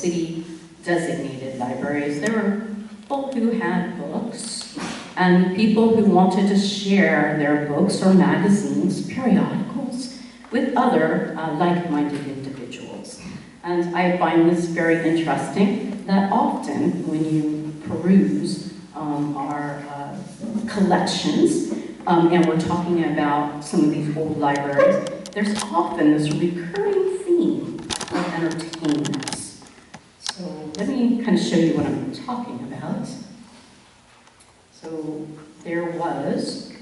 city designated libraries. There were people who had books and people who wanted to share their books or magazines, periodicals, with other like-minded individuals. And I find this very interesting that often when you peruse our collections, and we're talking about some of these old libraries, there's often this recurring theme of entertaining us. So let me kind of show you what I'm talking about. So there was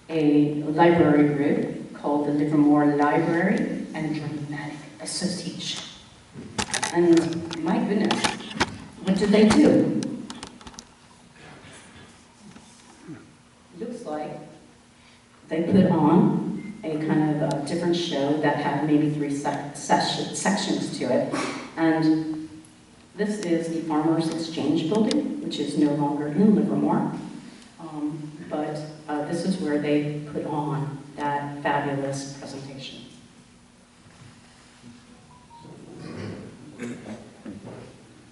a library group called the Livermore Library and Dramatic Association. And my goodness, what did they do? Looks like they put on a kind of a different show that had maybe 3 sections to it. And this is the Farmers Exchange Building, which is no longer in Livermore. But this is where they put on that fabulous presentation.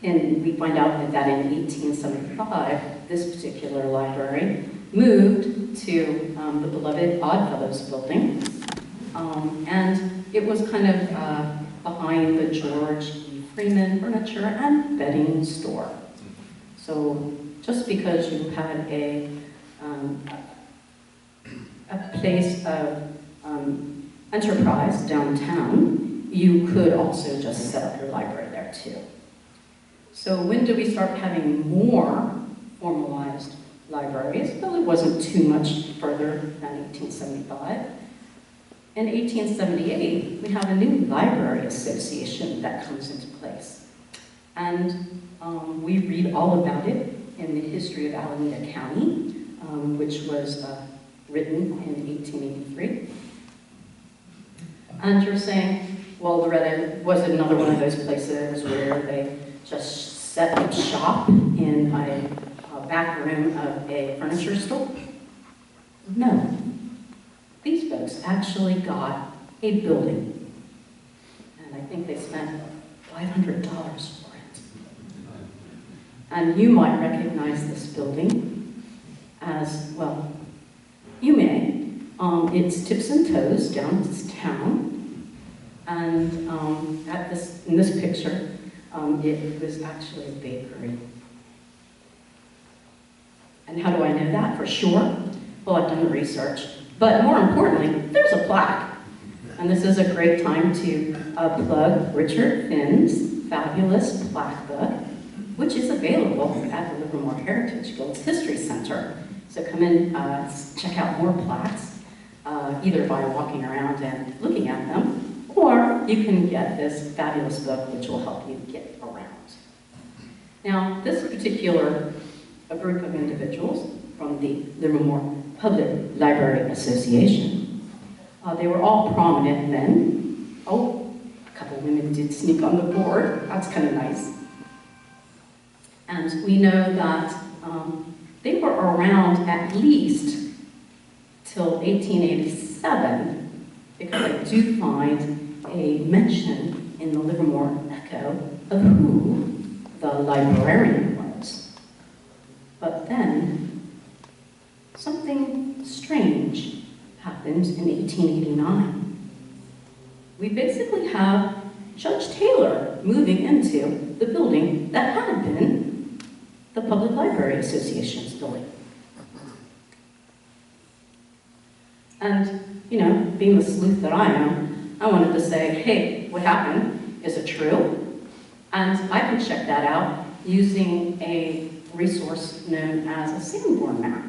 And we find out that in 1875, this particular library moved to the beloved Oddfellows building. And it was kind of behind the George E. Freeman Furniture and Bedding Store. So just because you had a place of enterprise downtown, you could also just set up your library there too. So when do we start having more formalized libraries? Well, it wasn't too much further than 1875. In 1878, we have a new library association that comes into place. And we read all about it in the history of Alameda County, which was written in 1883. And you're saying, well, Loretta, was it another one of those places where they just set up shop in a back room of a furniture store? No. These folks actually got a building. And I think they spent $500 for it. And you might recognize this building as, well, you may. It's Tips and Toes downtown. And in this picture, it was actually a bakery. And how do I know that for sure? Well, I've done the research. But more importantly, there's a plaque. And this is a great time to plug Richard Finn's fabulous plaque book, which is available at the Livermore Heritage Guild's History Center. So come in, check out more plaques, either by walking around and looking at them, or you can get this fabulous book which will help you get around. Now, this particular group of individuals from the Livermore Public Library Association, they were all prominent men. Oh, a couple women did sneak on the board. That's kind of nice. And we know that they were around at least till 1887, because I do find a mention in the Livermore Echo of who the librarian was. But then, something strange happened in 1889. We basically have Judge Taylor moving into the building that had been the Public Library Association's building. And, you know, being the sleuth that I am, I wanted to say, hey, what happened? Is it true? And I can check that out using a resource known as a Sanborn map.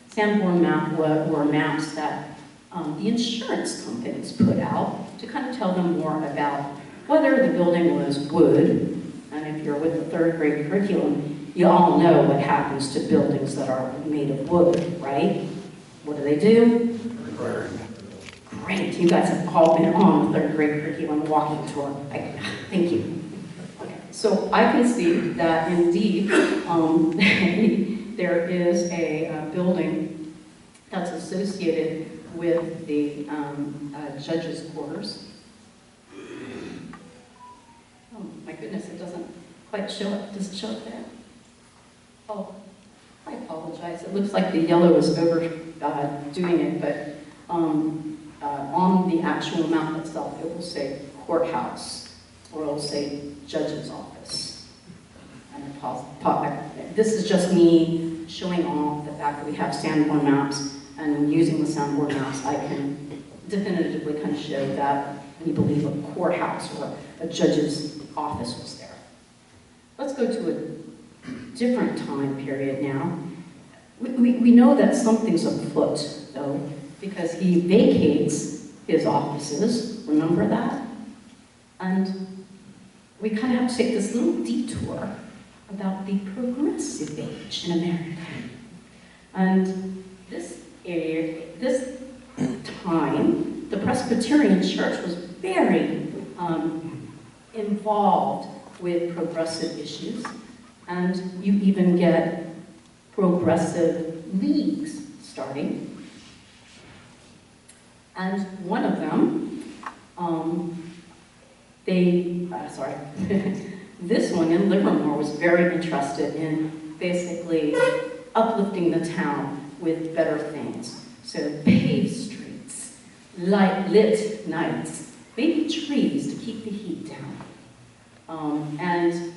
Sanborn map were maps that the insurance companies put out to kind of tell them more about whether the building was wood. And if you're with the third grade curriculum, you all know what happens to buildings that are made of wood, right? What do? Great, you guys have all been on the third grade curriculum walking tour. Thank you. Okay. So I can see that indeed there is a building that's associated with the judges' quarters. Oh, my goodness, it doesn't quite show up. Does it show up there? Oh, I apologize. It looks like the yellow is overdoing it, but on the actual map itself, it will say courthouse, or it will say judge's office. And this is just me showing off the fact that we have Sanborn maps, and using the Sanborn maps, I can definitively kind of show that we believe a courthouse or a judge's office was there. Let's go to a different time period now. We know that something's afoot, though, because he vacates his offices, remember that? And we kind of have to take this little detour about the progressive age in America. And this time, the Presbyterian Church was very involved with progressive issues, and you even get progressive leagues starting. And one of them, this one in Livermore was very interested in basically uplifting the town with better things. So paved streets, lit nights, maybe trees to keep the heat down. And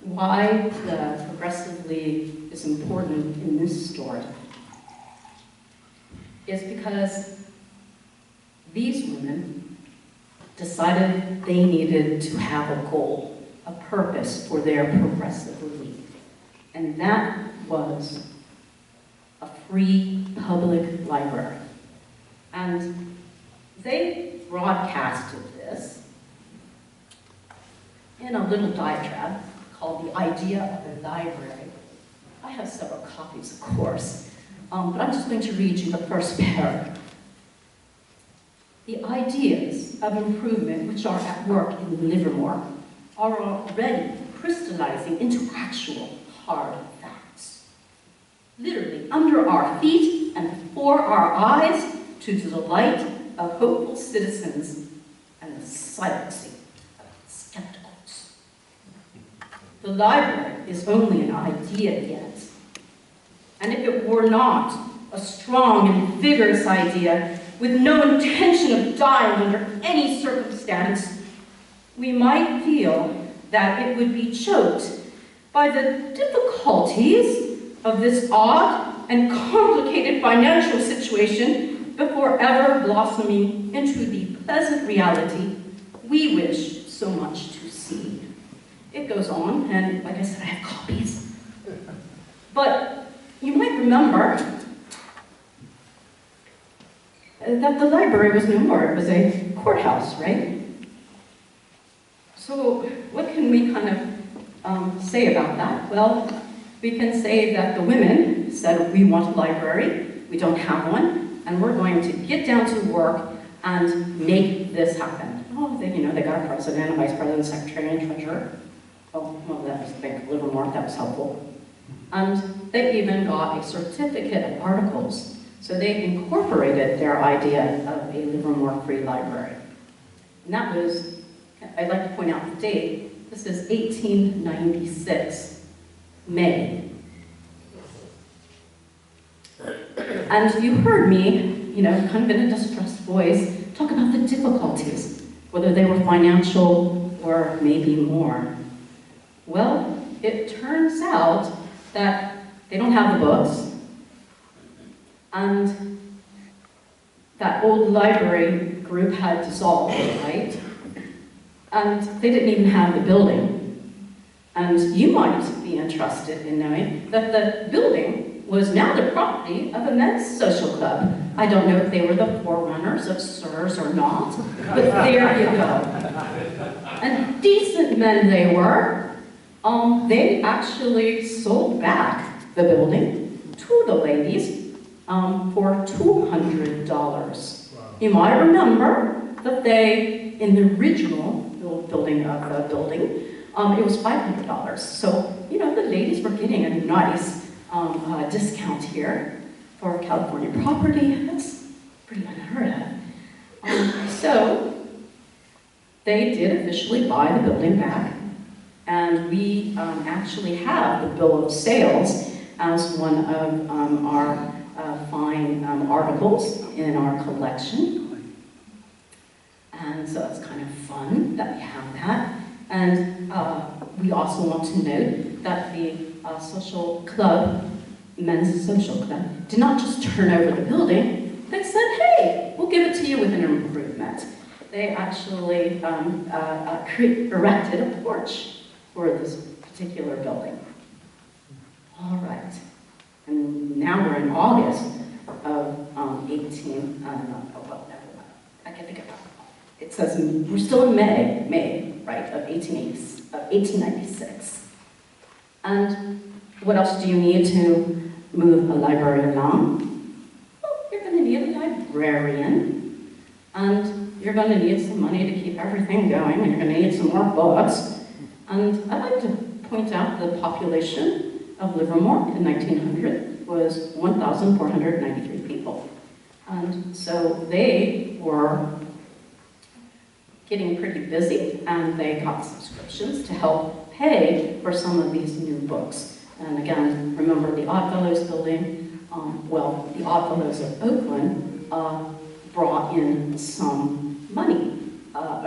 why the Progressive League is important in this story is because these women decided they needed to have a goal, a purpose for their Progressive League. And that was a free public library. And they broadcasted this in a little diatribe called The Idea of a Library. I have several copies, of course, but I'm just going to read you the first paragraph. The ideas of improvement which are at work in Livermore are already crystallizing into actual hard facts. Literally under our feet and before our eyes, to the delight of hopeful citizens and the silencing of skepticals. The library is only an idea yet, and if it were not a strong and vigorous idea with no intention of dying under any circumstance, we might feel that it would be choked by the difficulties of this odd and complicated financial situation before ever blossoming into the pleasant reality we wish so much to see. It goes on, and like I said, I have copies. But you might remember that the library was no more. It was a courthouse, right? So what can we kind of say about that? Well, we can say that the women said, we want a library, we don't have one, and we're going to get down to work and make this happen. Oh, they got a president, a vice president, secretary, and treasurer. Oh, well, that was the Bank of Livermore, that was helpful. And they even got a certificate of articles. So they incorporated their idea of a Livermore Free Library. And that was, I'd like to point out the date, this is 1896, May. And you heard me, kind of in a distressed voice, talk about the difficulties, whether they were financial or maybe more. Well, it turns out that they don't have the books, and that old library group had dissolved, right? And they didn't even have the building. And you might be interested in knowing that the building was now the property of a men's social club. I don't know if they were the forerunners of SIRS or not, but there you go. And decent men they were. They actually sold back the building to the ladies for $200. Wow. You might remember that in the original building of the building, it was $500. So, the ladies were getting a nice discount here for California property. That's pretty unheard of. So, They did officially buy the building back, and we actually have the bill of sales as one of our fine articles in our collection. And so it's kind of fun that we have that. And we also want to note that the social club, men's social club, did not just turn over the building. They said, hey, we'll give it to you with an improvement. They actually erected a porch for this particular building. All right. And now we're in August of I can think of it. It says we're still in May, right, of 1896. And what else do you need to move a library along? Well, you're going to need a librarian, and you're going to need some money to keep everything going, and you're going to need some more books. And I'd like to point out the population of Livermore in 1900 was 1,493 people. And so they were getting pretty busy, and they got subscriptions to help pay for some of these new books. And again, remember the Oddfellows building, the Oddfellows of Oakland brought in some money,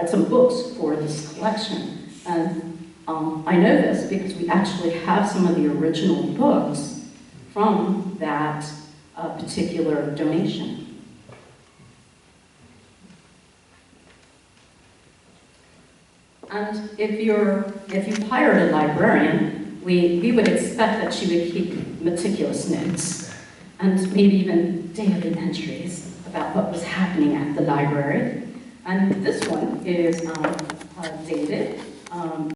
some books for this collection. And I know this because we actually have some of the original books from that particular donation. And if you hired a librarian, we would expect that she would keep meticulous notes and maybe even daily entries about what was happening at the library. And this one is dated